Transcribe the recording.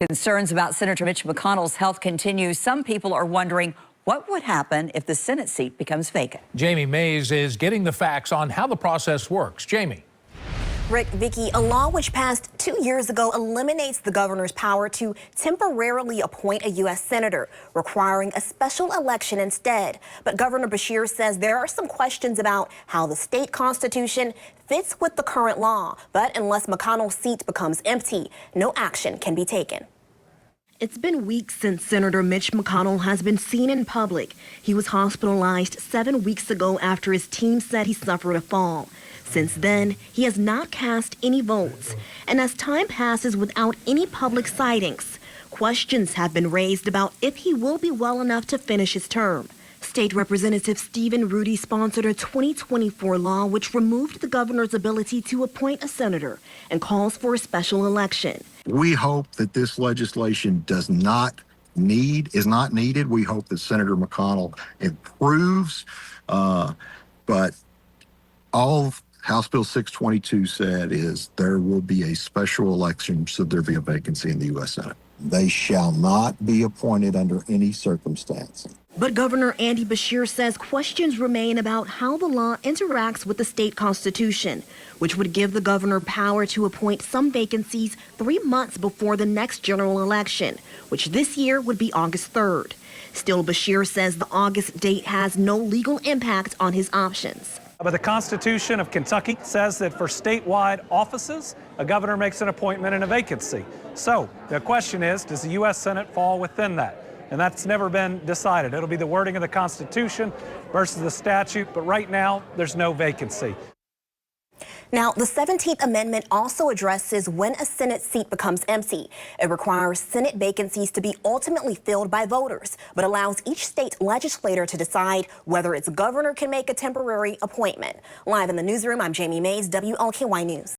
Concerns about Senator Mitch McConnell's health continue. Some people are wondering what would happen if the Senate seat becomes vacant. Jamie Mays is getting the facts on how the process works. Jamie. Rick, Vicky, a law which passed 2 years ago eliminates the governor's power to temporarily appoint a U.S. senator, requiring a special election instead. But Governor Beshear says there are some questions about how the state constitution fits with the current law. But unless McConnell's seat becomes empty, no action can be taken. It's been weeks since Senator Mitch McConnell has been seen in public. He was hospitalized 7 weeks ago after his team said he suffered a fall. Since then, he has not cast any votes. And as time passes without any public sightings, questions have been raised about if he will be well enough to finish his term. State Representative Stephen Rudy sponsored a 2024 law which removed the governor's ability to appoint a senator and calls for a special election. We hope that this legislation is not needed. We hope that Senator McConnell improves, but all House Bill 622 said is there will be a special election should there be a vacancy in the U.S. Senate. They shall not be appointed under any circumstance. But Governor Andy Beshear says questions remain about how the law interacts with the state constitution, which would give the governor power to appoint some vacancies 3 months before the next general election, which this year would be August 3rd. Still, Beshear says the August date has no legal impact on his options. But the Constitution of Kentucky says that for statewide offices, a governor makes an appointment in a vacancy. So the question is, does the U.S. Senate fall within that? And that's never been decided. It'll be the wording of the Constitution versus the statute, but right now there's no vacancy. Now, the 17th Amendment also addresses when a Senate seat becomes empty. It requires Senate vacancies to be ultimately filled by voters, but allows each state legislator to decide whether its governor can make a temporary appointment. Live in the newsroom, I'm Jamie Mays, WLKY News.